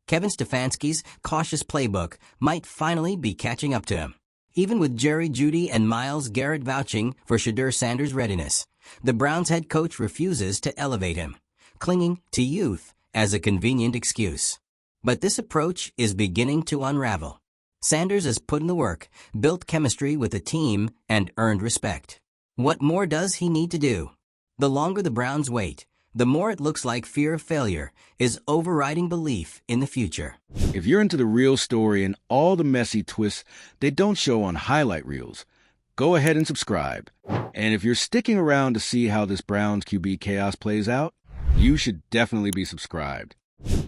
Kevin Stefanski's cautious playbook might finally be catching up to him. Even with Jeudy and Myles Garrett vouching for Shedeur Sanders' readiness, the Browns head coach refuses to elevate him, clinging to youth as a convenient excuse. But this approach is beginning to unravel. Sanders has put in the work, built chemistry with the team, and earned respect. What more does he need to do? The longer the Browns wait, the more it looks like fear of failure is overriding belief in the future. If you're into the real story and all the messy twists they don't show on highlight reels, go ahead and subscribe. And if you're sticking around to see how this Browns QB chaos plays out, you should definitely be subscribed.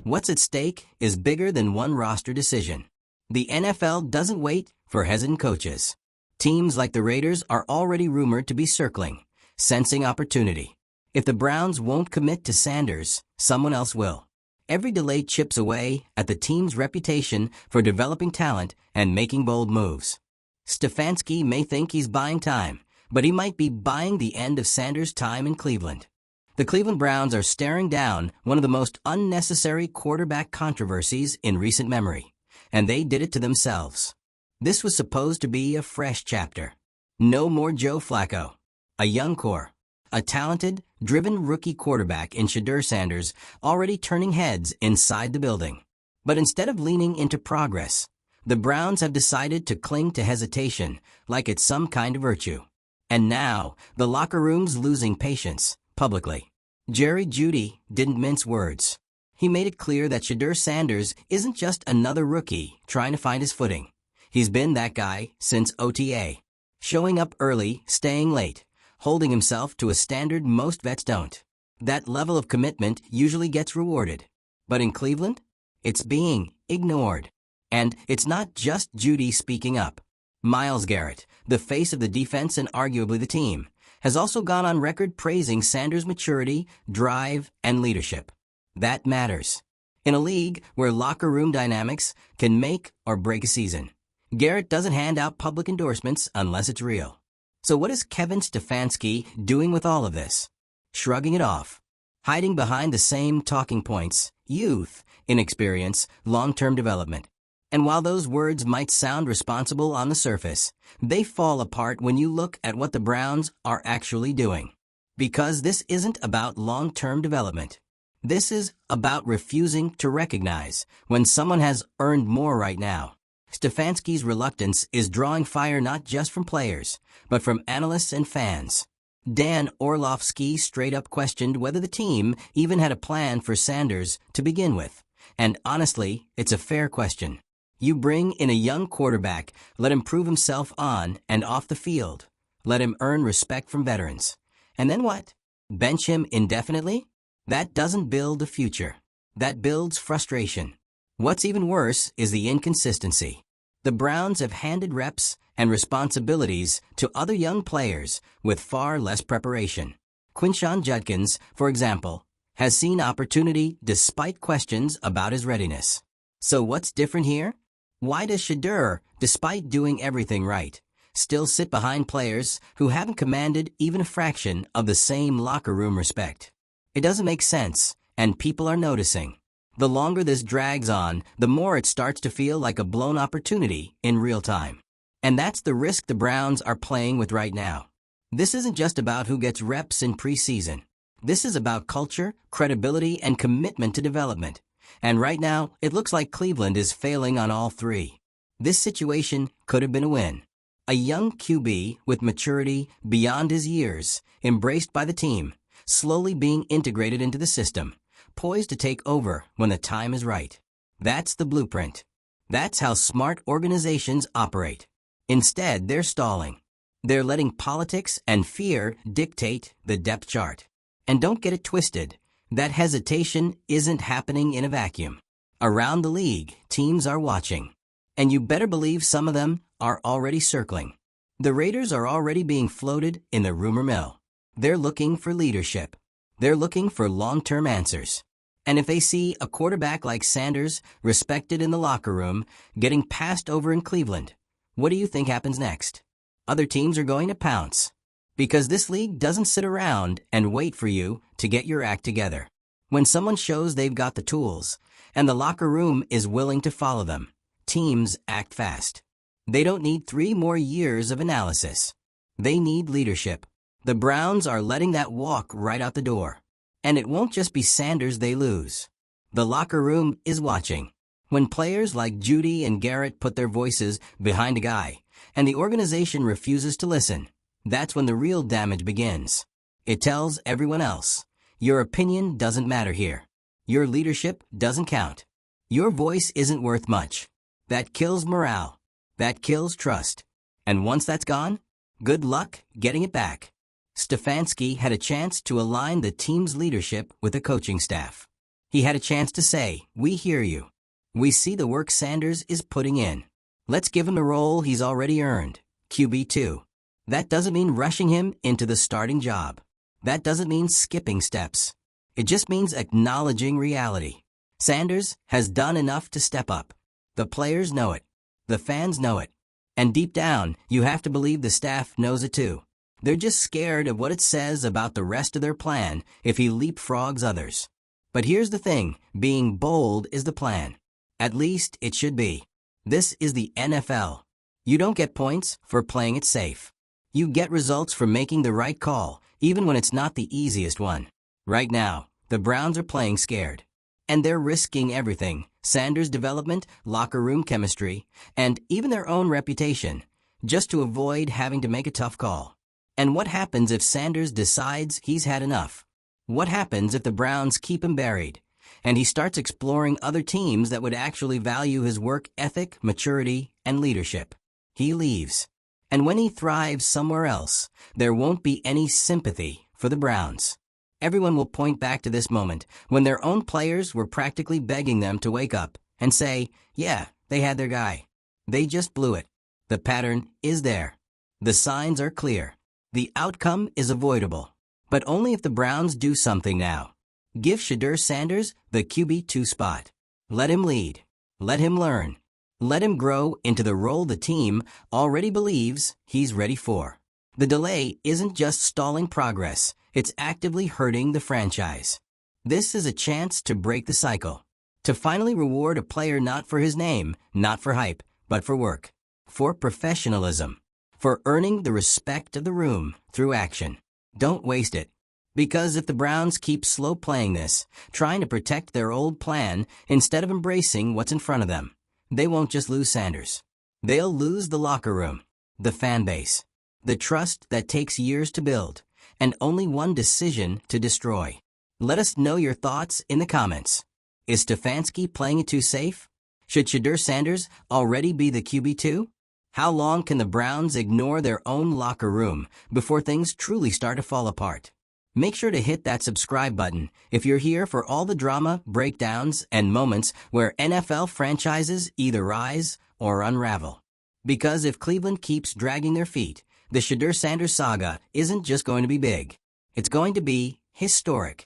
What's at stake is bigger than one roster decision. The NFL doesn't wait for hesitant coaches. Teams like the Raiders are already rumored to be circling, sensing opportunity. If the Browns won't commit to Sanders, someone else will. Every delay chips away at the team's reputation for developing talent and making bold moves. Stefanski may think he's buying time, but he might be buying the end of Sanders' time in Cleveland. The Cleveland Browns are staring down one of the most unnecessary quarterback controversies in recent memory, and they did it to themselves. This was supposed to be a fresh chapter. No more Joe Flacco. A young core. A talented, driven rookie quarterback in Shedeur Sanders already turning heads inside the building. But instead of leaning into progress, the Browns have decided to cling to hesitation like it's some kind of virtue. And now, the locker room's losing patience, publicly. Jeudy didn't mince words. He made it clear that Shedeur Sanders isn't just another rookie trying to find his footing. He's been that guy since OTA. Showing up early, staying late, holding himself to a standard most vets don't. That level of commitment usually gets rewarded. But in Cleveland, it's being ignored. And it's not just Jeudy speaking up. Myles Garrett, the face of the defense and arguably the team, has also gone on record praising Sanders' maturity, drive, and leadership. That matters. In a league where locker room dynamics can make or break a season, Garrett doesn't hand out public endorsements unless it's real. So what is Kevin Stefanski doing with all of this? Shrugging it off. Hiding behind the same talking points: youth, inexperience, long-term development. And while those words might sound responsible on the surface, they fall apart when you look at what the Browns are actually doing. Because this isn't about long-term development. This is about refusing to recognize when someone has earned more right now. Stefanski's reluctance is drawing fire not just from players, but from analysts and fans. Dan Orlovsky straight up questioned whether the team even had a plan for Sanders to begin with. And honestly, it's a fair question. You bring in a young quarterback, let him prove himself on and off the field. Let him earn respect from veterans. And then what? Bench him indefinitely? That doesn't build a future. That builds frustration. What's even worse is the inconsistency. The Browns have handed reps and responsibilities to other young players with far less preparation. Quinshon Judkins, for example, has seen opportunity despite questions about his readiness. So what's different here? Why does Shedeur, despite doing everything right, still sit behind players who haven't commanded even a fraction of the same locker room respect? It doesn't make sense, and people are noticing. The longer this drags on, the more it starts to feel like a blown opportunity in real time. And that's the risk the Browns are playing with right now. This isn't just about who gets reps in preseason. This is about culture, credibility, and commitment to development. And right now, it looks like Cleveland is failing on all three. This situation could have been a win. A young QB with maturity beyond his years, embraced by the team, slowly being integrated into the system, poised to take over when the time is right. That's the blueprint. That's how smart organizations operate. Instead, they're stalling. They're letting politics and fear dictate the depth chart. And don't get it twisted. That hesitation isn't happening in a vacuum. Around the league, teams are watching. And you better believe some of them are already circling. The Raiders are already being floated in the rumor mill. They're looking for leadership. They're looking for long-term answers. And if they see a quarterback like Sanders, respected in the locker room, getting passed over in Cleveland, what do you think happens next? Other teams are going to pounce. Because this league doesn't sit around and wait for you to get your act together. When someone shows they've got the tools, and the locker room is willing to follow them, teams act fast. They don't need 3 more years of analysis. They need leadership. The Browns are letting that walk right out the door. And it won't just be Sanders they lose. The locker room is watching. When players like Jeudy and Garrett put their voices behind a guy, and the organization refuses to listen, that's when the real damage begins. It tells everyone else, your opinion doesn't matter here. Your leadership doesn't count. Your voice isn't worth much. That kills morale. That kills trust. And once that's gone, good luck getting it back. Stefanski had a chance to align the team's leadership with the coaching staff. He had a chance to say, we hear you. We see the work Sanders is putting in. Let's give him the role he's already earned, QB2. That doesn't mean rushing him into the starting job. That doesn't mean skipping steps. It just means acknowledging reality. Sanders has done enough to step up. The players know it. The fans know it. And deep down, you have to believe the staff knows it too. They're just scared of what it says about the rest of their plan if he leapfrogs others. But here's the thing, being bold is the plan. At least it should be. This is the NFL. You don't get points for playing it safe. You get results for making the right call, even when it's not the easiest one. Right now, the Browns are playing scared. And they're risking everything, Sanders' development, locker room chemistry, and even their own reputation, just to avoid having to make a tough call. And what happens if Sanders decides he's had enough? What happens if the Browns keep him buried, and he starts exploring other teams that would actually value his work ethic, maturity, and leadership? He leaves. And when he thrives somewhere else, there won't be any sympathy for the Browns. Everyone will point back to this moment when their own players were practically begging them to wake up and say, yeah, they had their guy. They just blew it. The pattern is there. The signs are clear. The outcome is avoidable, but only if the Browns do something now. Give Shedeur Sanders the QB2 spot. Let him lead. Let him learn. Let him grow into the role the team already believes he's ready for. The delay isn't just stalling progress, it's actively hurting the franchise. This is a chance to break the cycle, to finally reward a player not for his name, not for hype, but for work, for professionalism, for earning the respect of the room through action. Don't waste it. Because if the Browns keep slow playing this, trying to protect their old plan instead of embracing what's in front of them, they won't just lose Sanders. They'll lose the locker room, the fan base, the trust that takes years to build, and only one decision to destroy. Let us know your thoughts in the comments. Is Stefanski playing it too safe? Should Shedeur Sanders already be the QB2? How long can the Browns ignore their own locker room before things truly start to fall apart? Make sure to hit that subscribe button if you're here for all the drama, breakdowns, and moments where NFL franchises either rise or unravel. Because if Cleveland keeps dragging their feet, the Shedeur Sanders saga isn't just going to be big. It's going to be historic.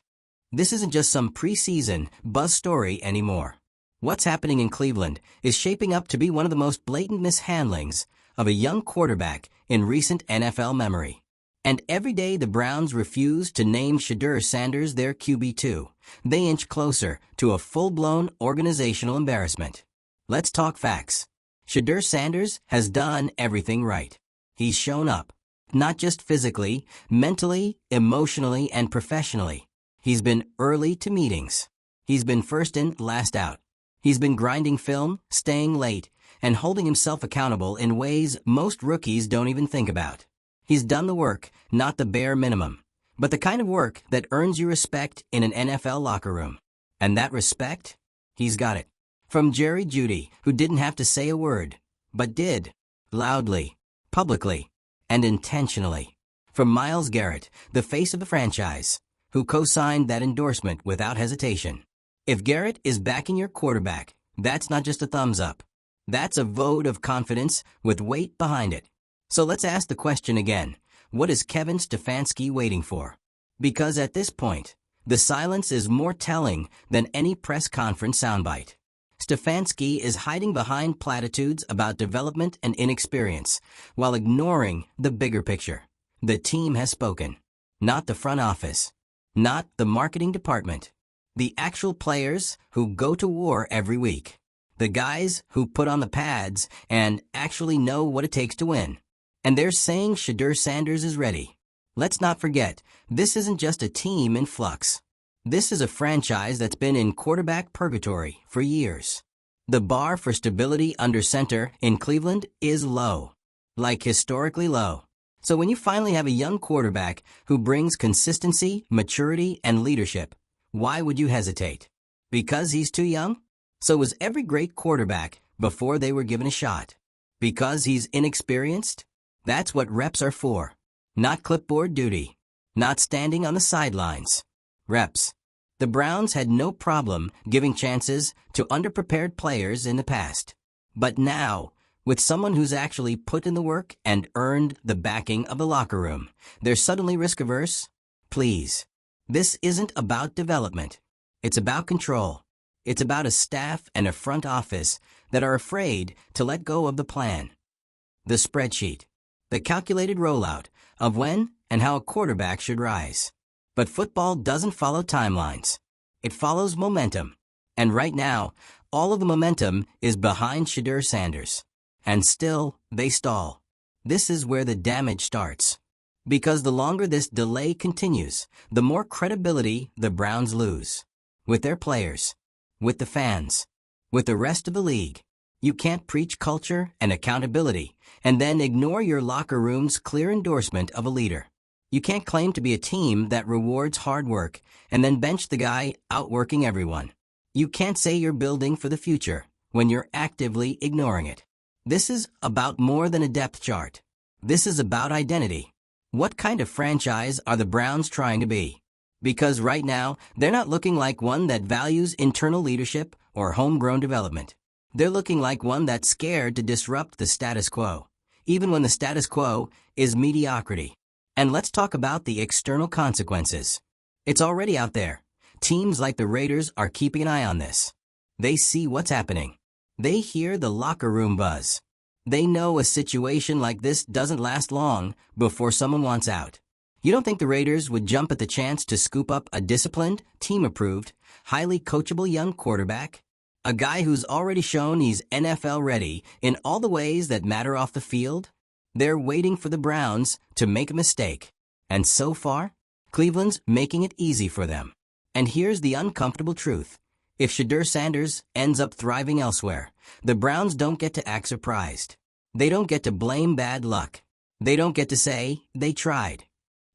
This isn't just some preseason buzz story anymore. What's happening in Cleveland is shaping up to be one of the most blatant mishandlings of a young quarterback in recent NFL memory. And every day the Browns refuse to name Shedeur Sanders their QB2, they inch closer to a full-blown organizational embarrassment. Let's talk facts. Shedeur Sanders has done everything right. He's shown up, not just physically, mentally, emotionally, and professionally. He's been early to meetings. He's been first in, last out. He's been grinding film, staying late, and holding himself accountable in ways most rookies don't even think about. He's done the work, not the bare minimum, but the kind of work that earns you respect in an NFL locker room. And that respect? He's got it. From Jeudy, who didn't have to say a word, but did, loudly, publicly, and intentionally. From Myles Garrett, the face of the franchise, who co-signed that endorsement without hesitation. If Garrett is backing your quarterback, that's not just a thumbs up. That's a vote of confidence with weight behind it. So let's ask the question again. What is Kevin Stefanski waiting for? Because at this point, the silence is more telling than any press conference soundbite. Stefanski is hiding behind platitudes about development and inexperience, while ignoring the bigger picture. The team has spoken. Not the front office. Not the marketing department. The actual players who go to war every week. The guys who put on the pads and actually know what it takes to win. And they're saying Shedeur Sanders is ready. Let's not forget, this isn't just a team in flux. This is a franchise that's been in quarterback purgatory for years. The bar for stability under center in Cleveland is low. Like historically low. So when you finally have a young quarterback who brings consistency, maturity, and leadership, why would you hesitate? Because he's too young? So was every great quarterback before they were given a shot. Because he's inexperienced? That's what reps are for. Not clipboard duty. Not standing on the sidelines. Reps. The Browns had no problem giving chances to underprepared players in the past. But now, with someone who's actually put in the work and earned the backing of the locker room, they're suddenly risk-averse? Please. This isn't about development. It's about control. It's about a staff and a front office that are afraid to let go of the plan. The spreadsheet. The calculated rollout of when and how a quarterback should rise. But football doesn't follow timelines. It follows momentum. And right now, all of the momentum is behind Shedeur Sanders. And still, they stall. This is where the damage starts. Because the longer this delay continues, the more credibility the Browns lose. With their players. With the fans. With the rest of the league. You can't preach culture and accountability and then ignore your locker room's clear endorsement of a leader. You can't claim to be a team that rewards hard work and then bench the guy outworking everyone. You can't say you're building for the future when you're actively ignoring it. This is about more than a depth chart. This is about identity. What kind of franchise are the Browns trying to be? Because right now, they're not looking like one that values internal leadership or homegrown development. They're looking like one that's scared to disrupt the status quo, even when the status quo is mediocrity. And let's talk about the external consequences. It's already out there. Teams like the Raiders are keeping an eye on this. They see what's happening. They hear the locker room buzz. They know a situation like this doesn't last long before someone wants out. You don't think the Raiders would jump at the chance to scoop up a disciplined, team-approved, highly coachable young quarterback? A guy who's already shown he's NFL ready in all the ways that matter off the field? They're waiting for the Browns to make a mistake. And so far, Cleveland's making it easy for them. And here's the uncomfortable truth. If Shedeur Sanders ends up thriving elsewhere, the Browns don't get to act surprised. They don't get to blame bad luck. They don't get to say they tried.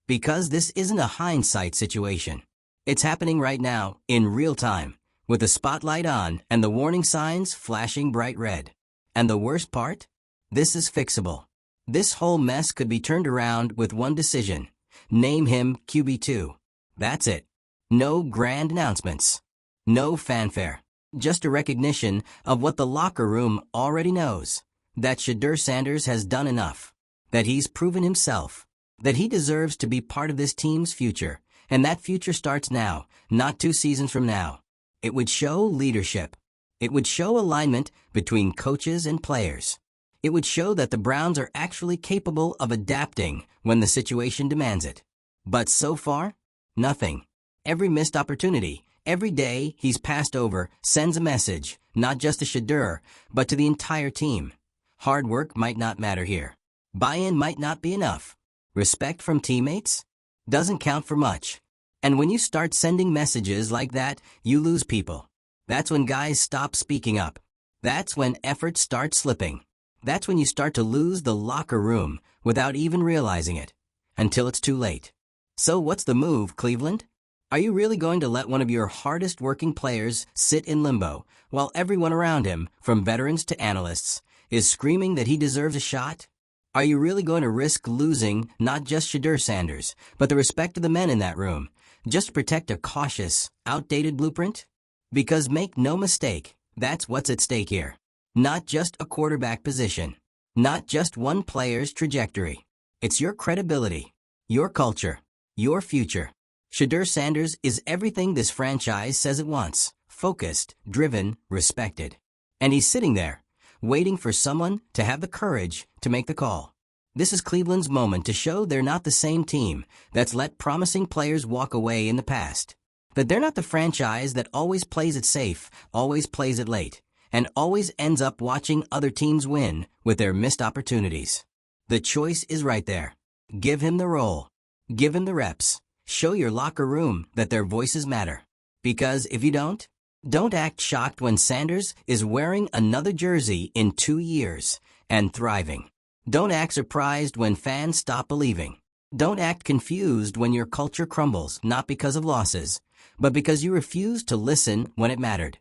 Because this isn't a hindsight situation. It's happening right now, in real time, with the spotlight on and the warning signs flashing bright red. And the worst part? This is fixable. This whole mess could be turned around with one decision. Name him QB2. That's it. No grand announcements. No fanfare. Just a recognition of what the locker room already knows. That Shedeur Sanders has done enough. That he's proven himself. That he deserves to be part of this team's future. And that future starts now, not 2 seasons from now. It would show leadership. It would show alignment between coaches and players. It would show that the Browns are actually capable of adapting when the situation demands it. But so far, nothing. Every missed opportunity, every day he's passed over sends a message, not just to Shedeur, but to the entire team. Hard work might not matter here. Buy-in might not be enough. Respect from teammates doesn't count for much. And when you start sending messages like that, you lose people. That's when guys stop speaking up. That's when effort starts slipping. That's when you start to lose the locker room without even realizing it. Until it's too late. So what's the move, Cleveland? Are you really going to let one of your hardest working players sit in limbo while everyone around him, from veterans to analysts, is screaming that he deserves a shot? Are you really going to risk losing not just Shedeur Sanders, but the respect of the men in that room, just to protect a cautious, outdated blueprint? Because make no mistake, that's what's at stake here. Not just a quarterback position. Not just one player's trajectory. It's your credibility, your culture, your future. Shedeur Sanders is everything this franchise says it wants. Focused, driven, respected. And he's sitting there, waiting for someone to have the courage to make the call. This is Cleveland's moment to show they're not the same team that's let promising players walk away in the past. That they're not the franchise that always plays it safe, always plays it late, and always ends up watching other teams win with their missed opportunities. The choice is right there. Give him the role. Give him the reps. Show your locker room that their voices matter. Because if you don't act shocked when Sanders is wearing another jersey in 2 years and thriving. Don't act surprised when fans stop believing. Don't act confused when your culture crumbles, not because of losses, but because you refused to listen when it mattered.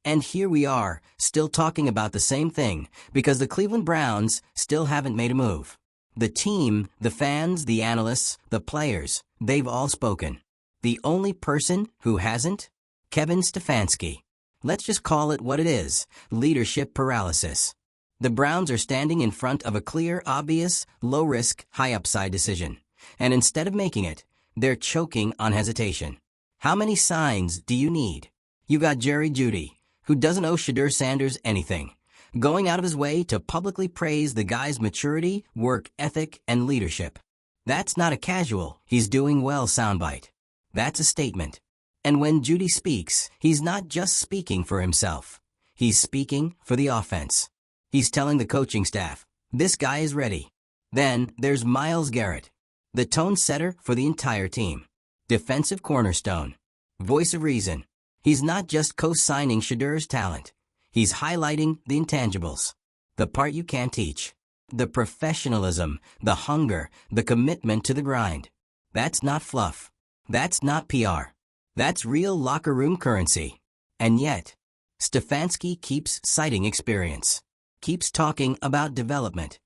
And here we are, still talking about the same thing, because the Cleveland Browns still haven't made a move. The team, the fans, the analysts, the players, they've all spoken. The only person who hasn't? Kevin Stefanski. Let's just call it what it is, leadership paralysis. The Browns are standing in front of a clear, obvious, low-risk, high-upside decision. And instead of making it, they're choking on hesitation. How many signs do you need? You got Jeudy, who doesn't owe Shedeur Sanders anything, going out of his way to publicly praise the guy's maturity, work ethic, and leadership. That's not a casual, he's doing well soundbite. That's a statement. And when Jeudy speaks, he's not just speaking for himself. He's speaking for the offense. He's telling the coaching staff, this guy is ready. Then there's Myles Garrett, the tone setter for the entire team. Defensive cornerstone. Voice of reason. He's not just co-signing Shedeur's talent. He's highlighting the intangibles. The part you can't teach. The professionalism, the hunger, the commitment to the grind. That's not fluff. That's not PR. That's real locker room currency. And yet, Stefanski keeps citing experience. Keeps talking about development.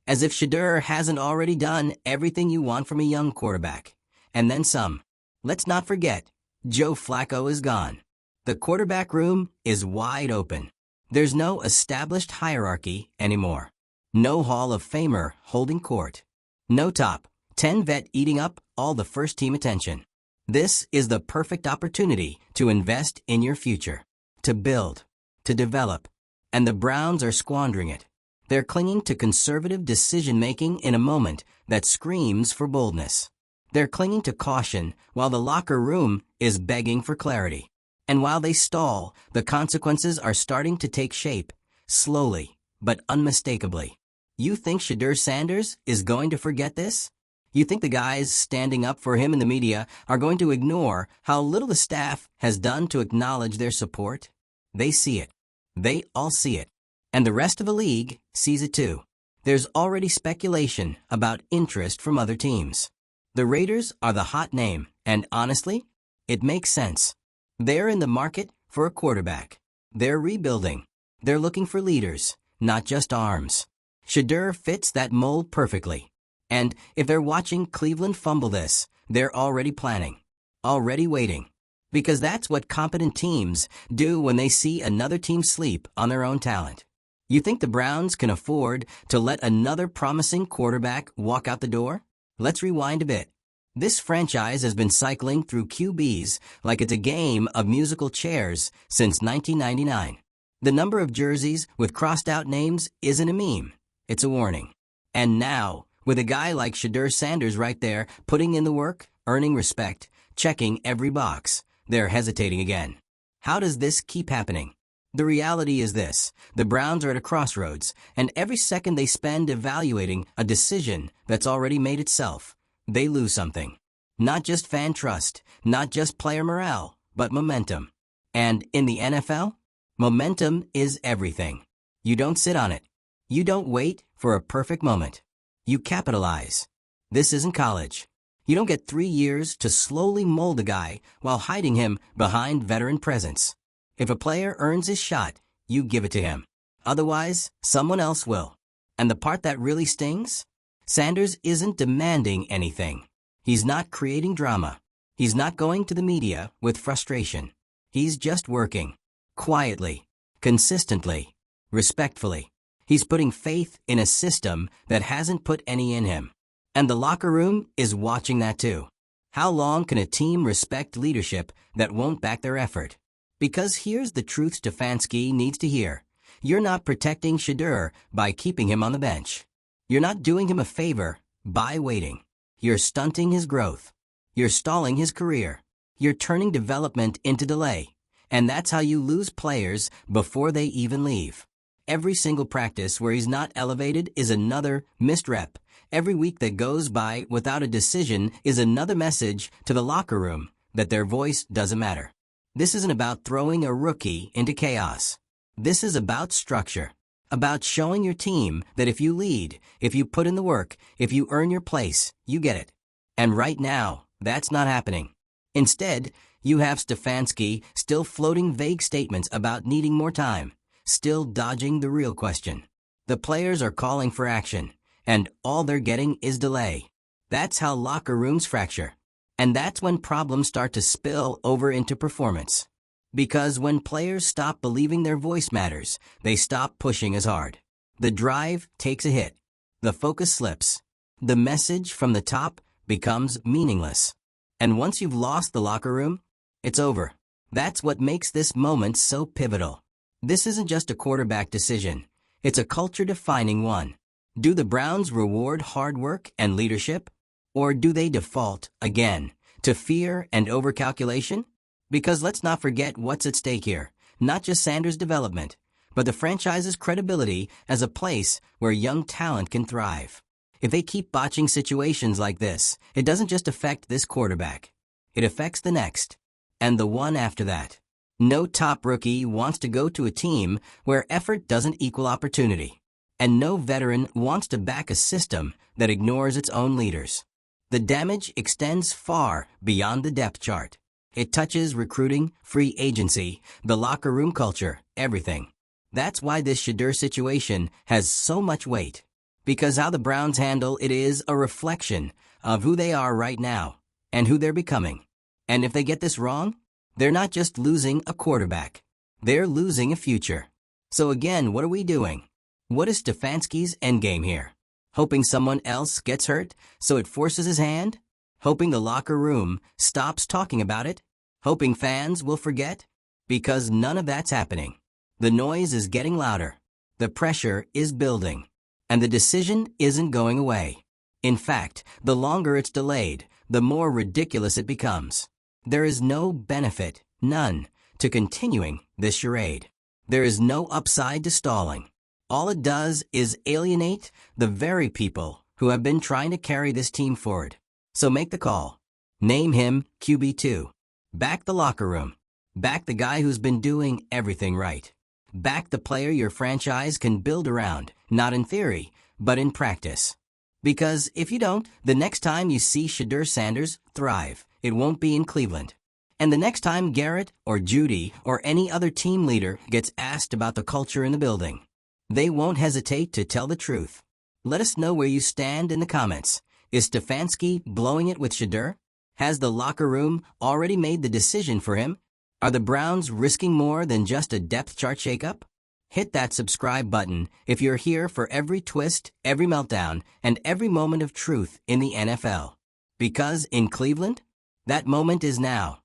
As if Shedeur hasn't already done everything you want from a young quarterback. And then some. Let's not forget, Joe Flacco is gone. The quarterback room is wide open. There's no established hierarchy anymore. No Hall of Famer holding court. No top 10 vet eating up all the first-team attention. This is the perfect opportunity to invest in your future. To build. To develop. And the Browns are squandering it. They're clinging to conservative decision-making in a moment that screams for boldness. They're clinging to caution while the locker room is begging for clarity. And while they stall, the consequences are starting to take shape, slowly, but unmistakably. You think Shedeur Sanders is going to forget this? You think the guys standing up for him in the media are going to ignore how little the staff has done to acknowledge their support? They see it. They all see it. And the rest of the league sees it too. There's already speculation about interest from other teams. The Raiders are the hot name, and honestly, it makes sense. They're in the market for a quarterback. They're rebuilding. They're looking for leaders, not just arms. Shedeur fits that mold perfectly. And if they're watching Cleveland fumble this, they're already planning, already waiting. Because that's what competent teams do when they see another team sleep on their own talent. You think the Browns can afford to let another promising quarterback walk out the door? Let's rewind a bit. This franchise has been cycling through QBs like it's a game of musical chairs since 1999. The number of jerseys with crossed-out names isn't a meme. It's a warning. And now, with a guy like Shedeur Sanders right there, putting in the work, earning respect, checking every box, they're hesitating again. How does this keep happening? The reality is this. The Browns are at a crossroads, and every second they spend evaluating a decision that's already made itself, they lose something. Not just fan trust, not just player morale, but momentum. And in the NFL, momentum is everything. You don't sit on it. You don't wait for a perfect moment. You capitalize. This isn't college. You don't get 3 years to slowly mold a guy while hiding him behind veteran presence. If a player earns his shot, you give it to him. Otherwise, someone else will. And the part that really stings? Sanders isn't demanding anything. He's not creating drama. He's not going to the media with frustration. He's just working. Quietly. Consistently. Respectfully. He's putting faith in a system that hasn't put any in him. And the locker room is watching that too. How long can a team respect leadership that won't back their effort? Because here's the truth Stefanski needs to hear. You're not protecting Shedeur by keeping him on the bench. You're not doing him a favor by waiting. You're stunting his growth. You're stalling his career. you're turning development into delay. And that's how you lose players before they even leave. Every single practice where he's not elevated is another missed rep. Every week that goes by without a decision is another message to the locker room that their voice doesn't matter. This isn't about throwing a rookie into chaos. This is about structure, about showing your team that if you lead, if you put in the work, if you earn your place, you get it. And right now, that's not happening. Instead, you have Stefanski still floating vague statements about needing more time, still dodging the real question. The players are calling for action, and all they're getting is delay. That's how locker rooms fracture. And that's when problems start to spill over into performance. Because when players stop believing their voice matters, they stop pushing as hard. The drive takes a hit. The focus slips. The message from the top becomes meaningless. And once you've lost the locker room, it's over. That's what makes this moment so pivotal. This isn't just a quarterback decision. It's a culture-defining one. Do the Browns reward hard work and leadership? Or do they default, again, to fear and overcalculation? Because let's not forget what's at stake here. Not just Sanders' development, but the franchise's credibility as a place where young talent can thrive. If they keep botching situations like this, it doesn't just affect this quarterback. It affects the next, and the one after that. No top rookie wants to go to a team where effort doesn't equal opportunity. And no veteran wants to back a system that ignores its own leaders. The damage extends far beyond the depth chart. It touches recruiting, free agency, the locker room culture, everything. That's why this Shedeur situation has so much weight. Because how the Browns handle it is a reflection of who they are right now and who they're becoming. And if they get this wrong, they're not just losing a quarterback. They're losing a future. So again, what are we doing? What is Stefanski's endgame here? Hoping someone else gets hurt so it forces his hand? Hoping the locker room stops talking about it? Hoping fans will forget? Because none of that's happening. The noise is getting louder. The pressure is building. And the decision isn't going away. In fact, the longer it's delayed, the more ridiculous it becomes. There is no benefit, none, to continuing this charade. There is no upside to stalling. All it does is alienate the very people who have been trying to carry this team forward. So make the call. Name him QB2. Back the locker room. Back the guy who's been doing everything right. Back the player your franchise can build around, not in theory, but in practice. Because if you don't, the next time you see Shedeur Sanders thrive, it won't be in Cleveland. And the next time Garrett or Jeudy or any other team leader gets asked about the culture in the building, they won't hesitate to tell the truth. Let us know where you stand in the comments. Is Stefanski blowing it with Shedeur? Has the locker room already made the decision for him? Are the Browns risking more than just a depth chart shakeup? Hit that subscribe button if you're here for every twist, every meltdown, and every moment of truth in the NFL. Because in Cleveland, that moment is now.